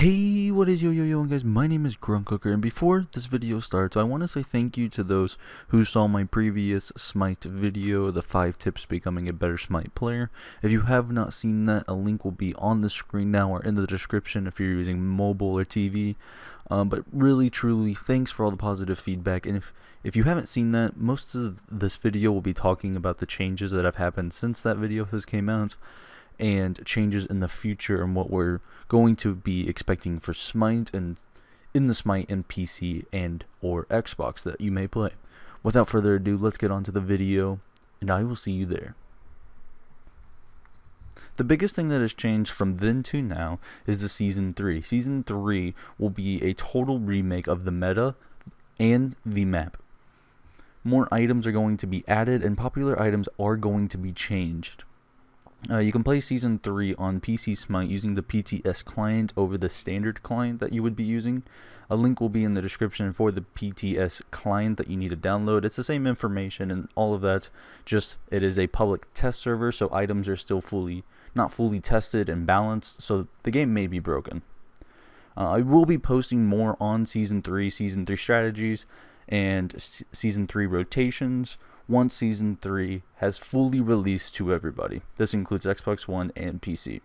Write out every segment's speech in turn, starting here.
Hey, what is yo guys, my name is Grunt Cooker, and before this video starts, I want to say thank you to those who saw my previous Smite video, the 5 tips becoming a better Smite player. If you have not seen that, a link will be on the screen now or in the description if you're using mobile or TV. But really, truly, thanks for all the positive feedback, and if you haven't seen that, most of this video will be talking about the changes that have happened since that video has came out, and changes in the future and what we're going to be expecting for Smite and in the Smite and PC and or Xbox that you may play. Without further ado, let's get on to the video, and I will see you there. The biggest thing that has changed from then to now is the Season 3. Season 3 will be a total remake of the meta and the map. More items are going to be added, and popular items are going to be changed. You can play Season 3 on PC Smite using the PTS client over the standard client that you would be using. A link will be in the description for the PTS client that you need to download. It's the same information and all of that, just it is a public test server, so items are still not fully tested and balanced, so the game may be broken. I will be posting more on Season 3 strategies, and Season 3 rotations once Season 3 has fully released to everybody. This includes Xbox One and PC.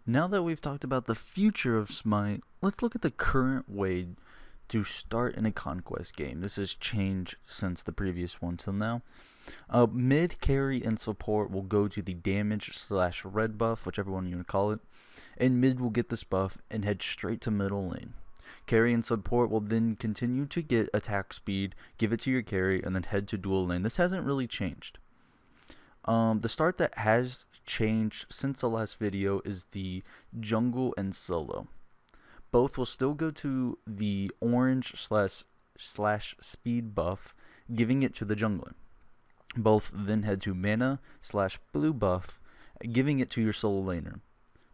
Now that we've talked about the future of Smite, let's look at the current way to start in a conquest game. This has changed since the previous one till now. Mid, carry, and support will go to the damage/red buff, whichever one you want to call it, and mid will get this buff and head straight to middle lane. Carry and support will then continue to get attack speed, give it to your carry, and then head to dual lane. This hasn't really changed. The start that has changed since the last video is the jungle and solo. Both will still go to the orange slash speed buff, giving it to the jungler. Both then head to mana/blue buff, giving it to your solo laner.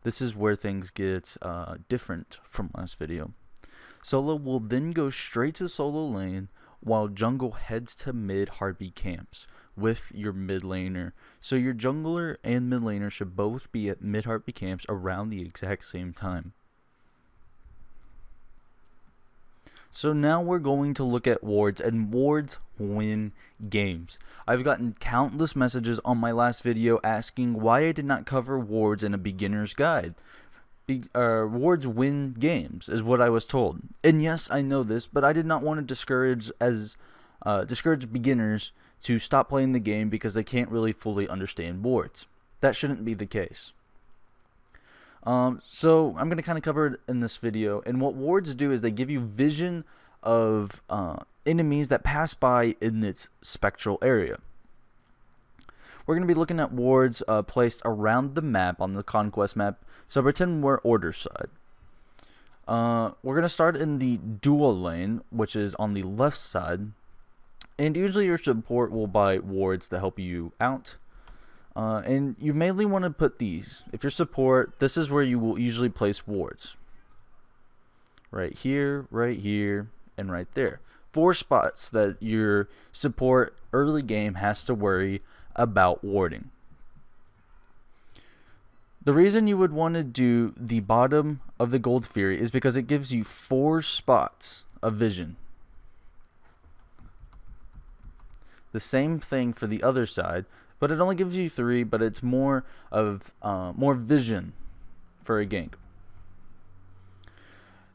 This is where things get different from last video. Solo will then go straight to solo lane, while jungle heads to mid heartbeat camps with your mid laner. So your jungler and mid laner should both be at mid heartbeat camps around the exact same time. So now we're going to look at wards, and wards win games. I've gotten countless messages on my last video asking why I did not cover wards in a beginner's guide. Wards win games is what I was told, and yes, I know this, but I did not want to discourage beginners to stop playing the game because they can't really fully understand wards. That shouldn't be the case. So I'm going to kind of cover it in this video, and what wards do is they give you vision of enemies that pass by in its spectral area. We're going to be looking at wards placed around the map on the conquest map. So pretend we're order side. We're going to start in the dual lane, which is on the left side. And usually your support will buy wards to help you out. And you mainly want to put these. If you're support, this is where you will usually place wards. Right here, and right there. 4 spots that your support early game has to worry about warding. The reason you would want to do the bottom of the Gold Fury is because it gives you 4 spots of vision. The same thing for the other side, but it only gives you 3, but it's more of more vision for a gank.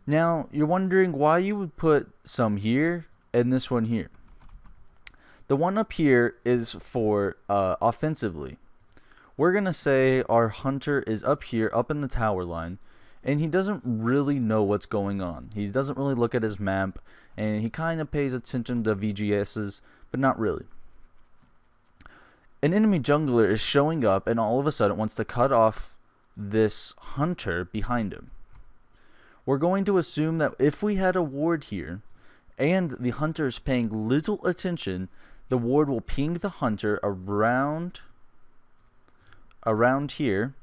Now you're wondering why you would put some here and this one here. The one up here is for offensively. We're going to say our hunter is up here, up in the tower line, and he doesn't really know what's going on. He doesn't really look at his map, and he kind of pays attention to VGSs, but not really. An enemy jungler is showing up and all of a sudden wants to cut off this hunter behind him. We're going to assume that if we had a ward here, and the hunter is paying little attention, the ward will ping the hunter around here,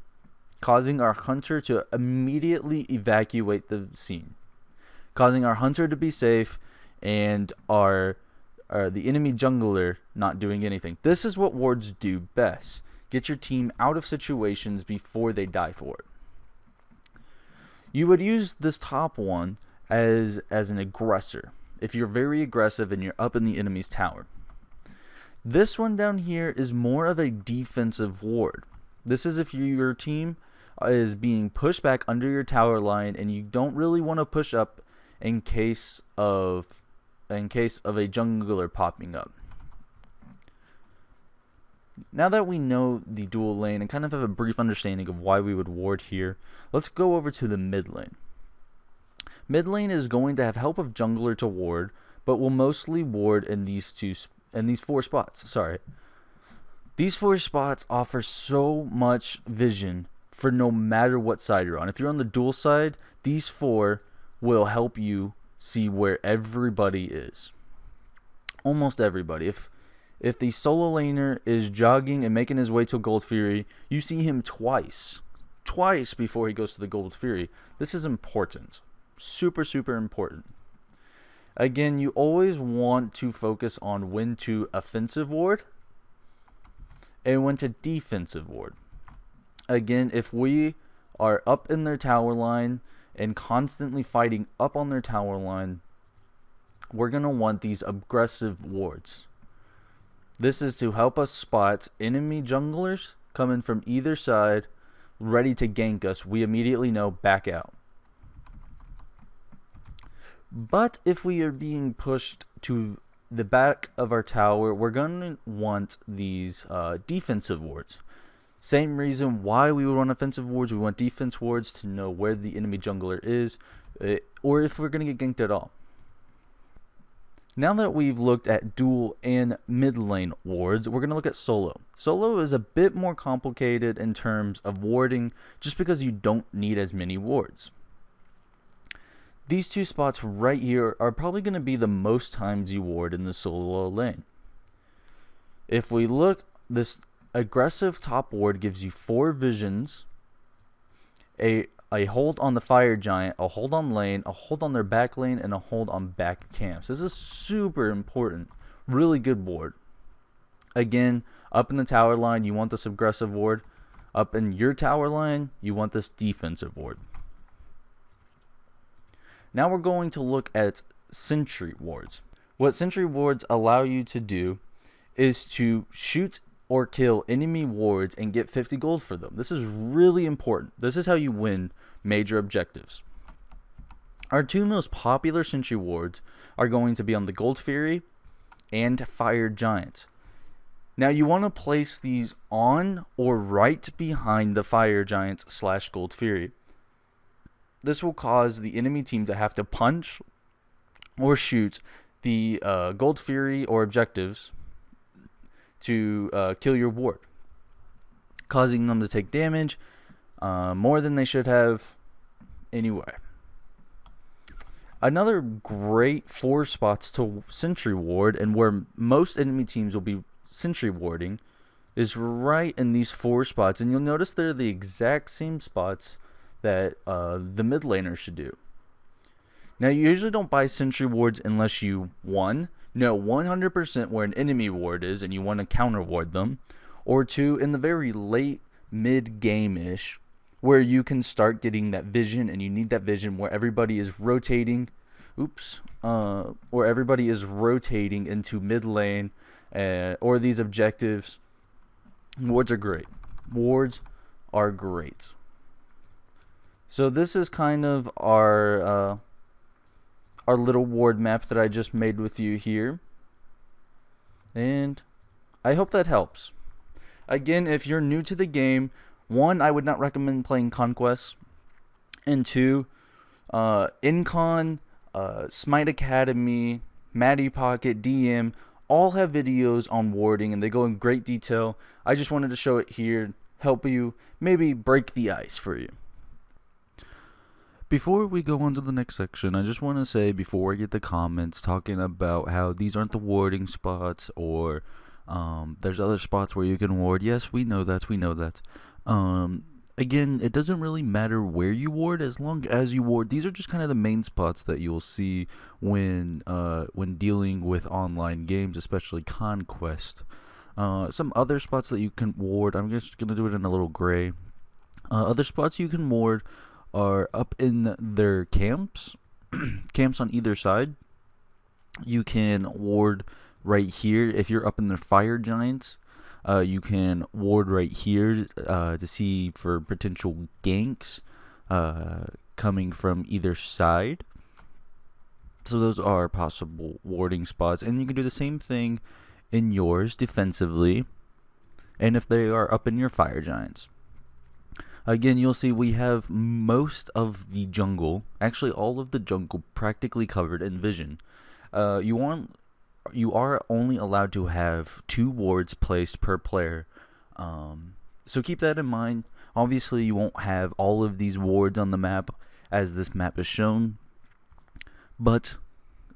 causing our hunter to immediately evacuate the scene, causing our hunter to be safe and the enemy jungler not doing anything. This is what wards do best. Get your team out of situations before they die for it. You would use this top one as an aggressor if you're very aggressive and you're up in the enemy's tower. This one down here is more of a defensive ward. This is if your team is being pushed back under your tower line and you don't really want to push up in case of a jungler popping up. Now that we know the dual lane and kind of have a brief understanding of why we would ward here, let's go over to the mid lane. Mid lane is going to have help of jungler to ward, but will mostly ward in these 4 spots. These 4 spots offer so much vision for no matter what side you're on. If you're on the dual side, these 4 will help you see where everybody is. Almost everybody. If the solo laner is jogging and making his way to Gold Fury, you see him twice before he goes to the Gold Fury. This is important. Super, super important. Again, you always want to focus on when to offensive ward and when to defensive ward. Again, if we are up in their tower line and constantly fighting up on their tower line, we're going to want these aggressive wards. This is to help us spot enemy junglers coming from either side, ready to gank us. We immediately know, back out. But if we are being pushed to the back of our tower, we're going to want these defensive wards. Same reason why we would want offensive wards. We want defense wards to know where the enemy jungler is, or if we're going to get ganked at all. Now that we've looked at dual and mid lane wards, we're going to look at solo. Solo is a bit more complicated in terms of warding, just because you don't need as many wards. These 2 spots right here are probably going to be the most times you ward in the solo lane. If we look, this aggressive top ward gives you 4 visions, a hold on the fire giant, a hold on lane, a hold on their back lane, and a hold on back camps. This is super important. Really good ward. Again, up in the tower line, you want this aggressive ward. Up in your tower line, you want this defensive ward. Now we're going to look at sentry wards. What sentry wards allow you to do is to shoot or kill enemy wards and get 50 gold for them. This is really important. This is how you win major objectives. Our 2 most popular sentry wards are going to be on the Gold Fury and Fire Giant. Now you want to place these on or right behind the Fire Giant / Gold Fury. This will cause the enemy team to have to punch or shoot the Gold Fury or objectives to kill your ward, causing them to take damage more than they should have anyway. Another great 4 spots to sentry ward, and where most enemy teams will be sentry warding, is right in these 4 spots. And you'll notice they're the exact same spots that the mid laner should do. Now, you usually don't buy sentry wards unless you, 1, know 100% where an enemy ward is and you want to counter ward them, or 2, in the very late mid game-ish, where you can start getting that vision, and you need that vision where everybody is rotating, or everybody is rotating into mid lane, or these objectives. Wards are great. Wards are great. So this is kind of our little ward map that I just made with you here, and I hope that helps. Again, if you're new to the game, 1, I would not recommend playing Conquest, and 2, Incon, Smite Academy, Matty Pocket, DM, all have videos on warding, and they go in great detail. I just wanted to show it here, help you, maybe break the ice for you. Before we go on to the next section, I just want to say, before I get the comments talking about how these aren't the warding spots, or there's other spots where you can ward. Yes, we know that. Again, it doesn't really matter where you ward, as long as you ward. These are just kind of the main spots that you'll see when dealing with online games, especially Conquest. Some other spots that you can ward, I'm just going to do it in a little gray. Other spots you can ward are up in their camps, camps on either side, you can ward right here. If you're up in the fire giants, you can ward right here to see for potential ganks coming from either side. So those are possible warding spots, and you can do the same thing in yours defensively, and if they are up in your fire giants. Again, you'll see we have most of the jungle, actually all of the jungle, practically covered in vision. You are only allowed to have 2 wards placed per player, so keep that in mind. Obviously, you won't have all of these wards on the map as this map is shown, but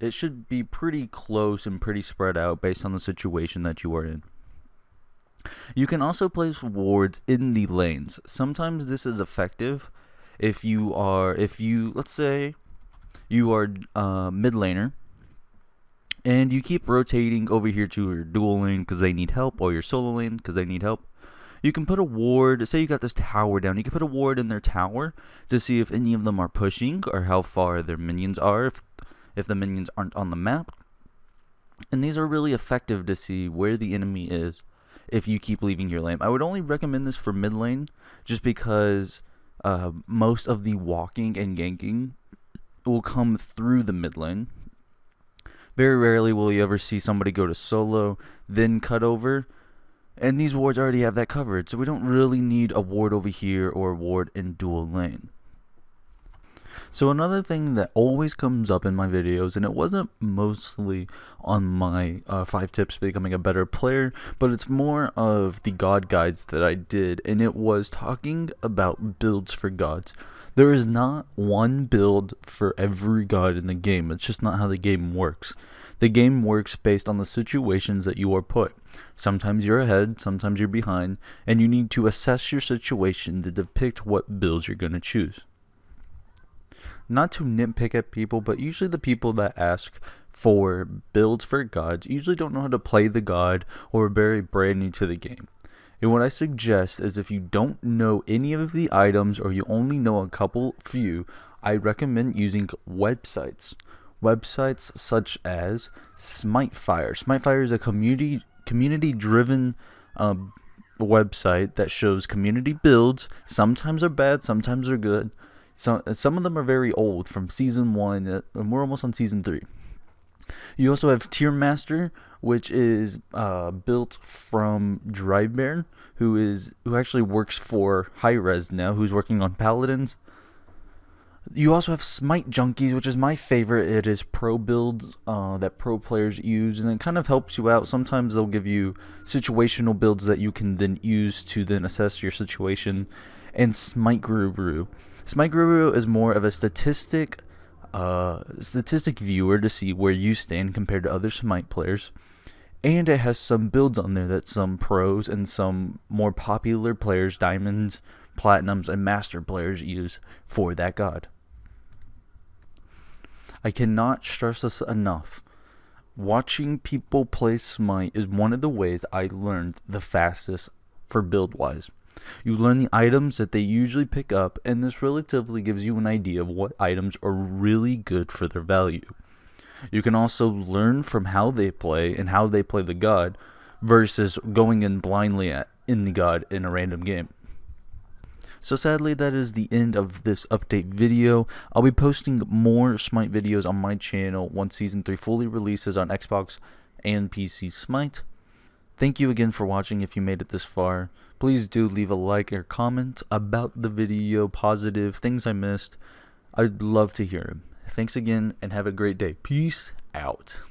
it should be pretty close and pretty spread out based on the situation that you are in. You can also place wards in the lanes. Sometimes this is effective if you let's say you are mid laner and you keep rotating over here to your dual lane because they need help, or your solo lane because they need help. You can put a ward, say you got this tower down, you can put a ward in their tower to see if any of them are pushing or how far their minions are, if the minions aren't on the map. And these are really effective to see where the enemy is if you keep leaving your lane. I would only recommend this for mid lane just because most of the walking and ganking will come through the mid lane. Very rarely will you ever see somebody go to solo, then cut over, and these wards already have that covered, so we don't really need a ward over here or a ward in dual lane. So another thing that always comes up in my videos, and it wasn't mostly on my 5 tips to becoming a better player, but it's more of the god guides that I did, and it was talking about builds for gods. There is not one build for every god in the game. It's just not how the game works. The game works based on the situations that you are put. Sometimes you're ahead, sometimes you're behind, and you need to assess your situation to depict what builds you're going to choose. Not to nitpick at people, but usually the people that ask for builds for gods usually don't know how to play the god or are very brand new to the game. And what I suggest is if you don't know any of the items or you only know a few, I recommend using websites. Websites such as Smite. Smite is a community-driven website that shows community builds. Sometimes they're bad, sometimes they're good. Some of them are very old, from season 1, and we're almost on season 3. You also have Tier Master, which is built from Drybear, who actually works for Hi-Rez now, who's working on Paladins. You also have Smite Junkies, which is my favorite. It is pro builds that pro players use, and it kind of helps you out. Sometimes they'll give you situational builds that you can then use to then assess your situation. And Smite Guru. Smite Guru is more of a statistic viewer to see where you stand compared to other Smite players, and it has some builds on there that some pros and some more popular players, diamonds, platinums, and master players use for that god. I cannot stress this enough. Watching people play Smite is one of the ways I learned the fastest for build wise. You learn the items that they usually pick up, and this relatively gives you an idea of what items are really good for their value. You can also learn from how they play and how they play the god versus going in blindly in the god in a random game. So sadly, that is the end of this update video. I'll be posting more Smite videos on my channel once Season 3 fully releases on Xbox and PC Smite. Thank you again for watching. If you made it this far, please do leave a like or comment about the video, positive, things I missed. I'd love to hear them. Thanks again, and have a great day. Peace out.